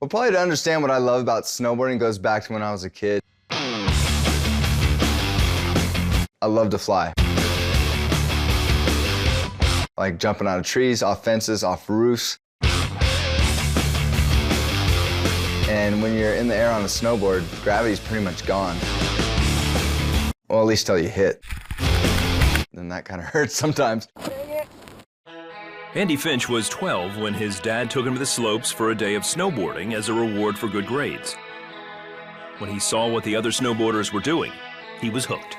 Well, probably to understand what I love about snowboarding goes back to when I was a kid. I love to fly. Like jumping out of trees, off fences, off roofs. And when you're in the air on a snowboard, gravity's pretty much gone. Well, at least till you hit. Then that kind of hurts sometimes. Andy Finch was 12 when his dad took him to the slopes for a day of snowboarding as a reward for good grades. When he saw what the other snowboarders were doing, he was hooked.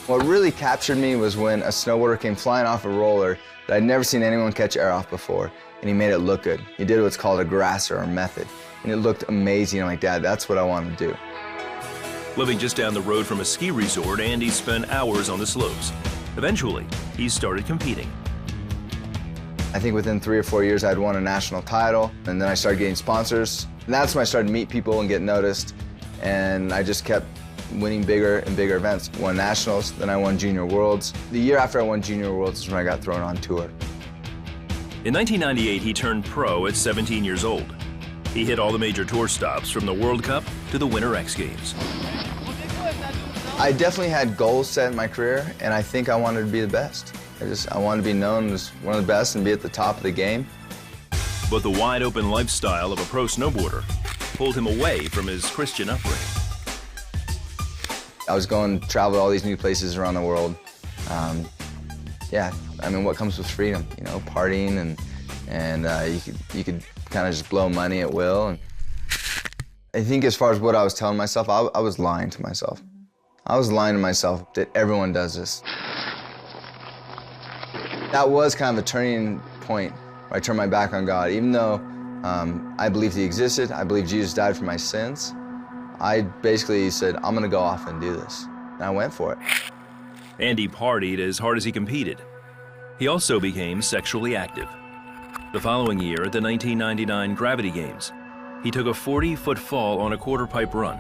What really captured me was when a snowboarder came flying off a roller that I'd never seen anyone catch air off before, and he made it look good. He did what's called a grasser or method, and it looked amazing. I'm like, Dad, that's what I want to do. Living just down the road from a ski resort, Andy spent hours on the slopes. Eventually, he started competing. I think within 3 or 4 years, I'd won a national title, and then I started getting sponsors. And that's when I started to meet people and get noticed, and I just kept winning bigger and bigger events. Won nationals, then I won Junior Worlds. The year after I won Junior Worlds is when I got thrown on tour. In 1998, he turned pro at 17 years old. He hit all the major tour stops from the World Cup to the Winter X Games. I definitely had goals set in my career, and I think I wanted to be the best. I wanted to be known as one of the best and be at the top of the game. But the wide-open lifestyle of a pro snowboarder pulled him away from his Christian upbringing. I was going to travel to all these new places around the world. Yeah, I mean, what comes with freedom? You know, partying, and you could kind of just blow money at will. And I think as far as what I was telling myself, I was lying to myself. I was lying to myself that everyone does this. That was kind of a turning point where I turned my back on God. Even though I believed He existed, I believed Jesus died for my sins, I basically said, I'm gonna go off and do this. And I went for it. Andy partied as hard as he competed. He also became sexually active. The following year, at the 1999 Gravity Games, he took a 40-foot fall on a quarter-pipe run,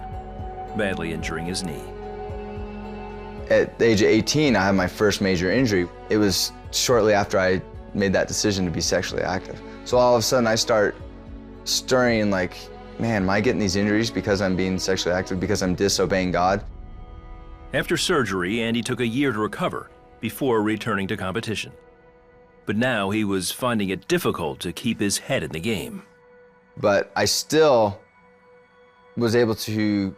badly injuring his knee. At the age of 18, I had my first major injury. It was shortly after I made that decision to be sexually active. So all of a sudden I start stirring like, man, am I getting these injuries because I'm being sexually active, because I'm disobeying God? After surgery, Andy took a year to recover before returning to competition. But now he was finding it difficult to keep his head in the game. But I still was able to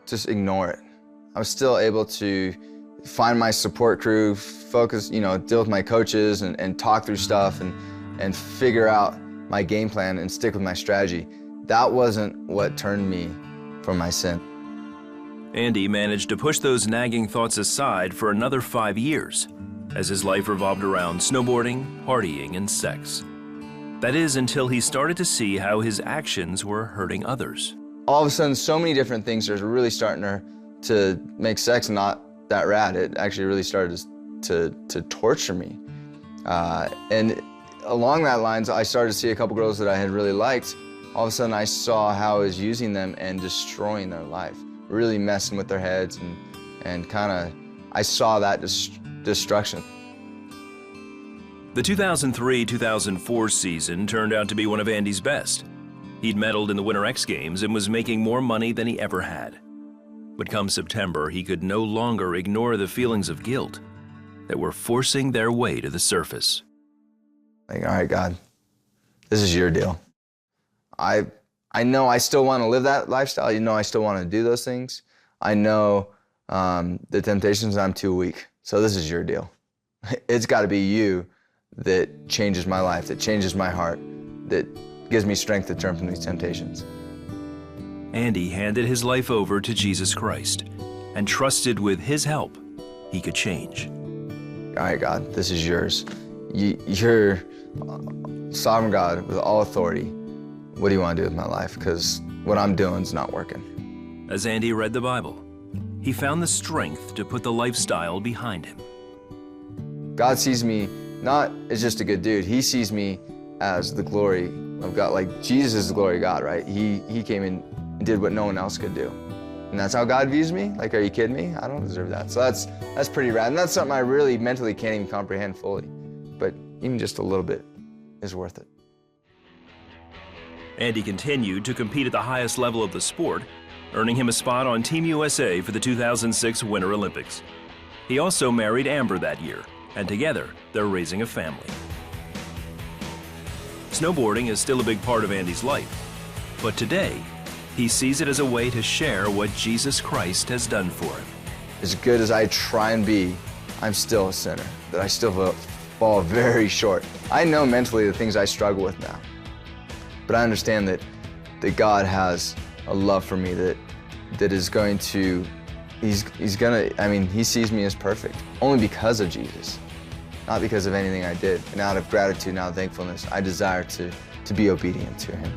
just ignore it. I was still able to find my support crew, focus, you know, deal with my coaches and talk through stuff and figure out my game plan and stick with my strategy. That wasn't what turned me from my sin. Andy managed to push those nagging thoughts aside for another 5 years as his life revolved around snowboarding, partying, and sex. That is, until he started to see how his actions were hurting others. All of a sudden, so many different things are really starting to make sex not that rad. It actually really started to torture me. And along that lines, I started to see a couple girls that I had really liked. All of a sudden, I saw how I was using them and destroying their life, really messing with their heads, and kind of, I saw that destruction. The 2003-2004 season turned out to be one of Andy's best. He'd medaled in the Winter X Games and was making more money than he ever had. But come September, he could no longer ignore the feelings of guilt that were forcing their way to the surface. Like, all right, God, this is your deal. I know I still want to live that lifestyle. You know, I still want to do those things. I know the temptations, I'm too weak. So this is your deal. It's got to be you that changes my life, that changes my heart, that gives me strength to turn from these temptations. Andy handed his life over to Jesus Christ and trusted with His help, he could change. All right, God, this is yours. You're sovereign God with all authority. What do you want to do with my life? Because what I'm doing is not working. As Andy read the Bible, he found the strength to put the lifestyle behind him. God sees me not as just a good dude. He sees me as the glory of God. Like, Jesus is the glory of God, right? He came in and did what no one else could do. And that's how God views me? Like, are you kidding me? I don't deserve that. So that's pretty rad. And that's something I really mentally can't even comprehend fully. But even just a little bit is worth it. Andy continued to compete at the highest level of the sport, earning him a spot on Team USA for the 2006 Winter Olympics. He also married Amber that year, and together they're raising a family. Snowboarding is still a big part of Andy's life, but today he sees it as a way to share what Jesus Christ has done for him. As good as I try and be, I'm still a sinner, that I still fall very short. I know mentally the things I struggle with now, but I understand that God has a love for me that is going to, he sees me as perfect, only because of Jesus, not because of anything I did. And out of gratitude and out of thankfulness, I desire to be obedient to him.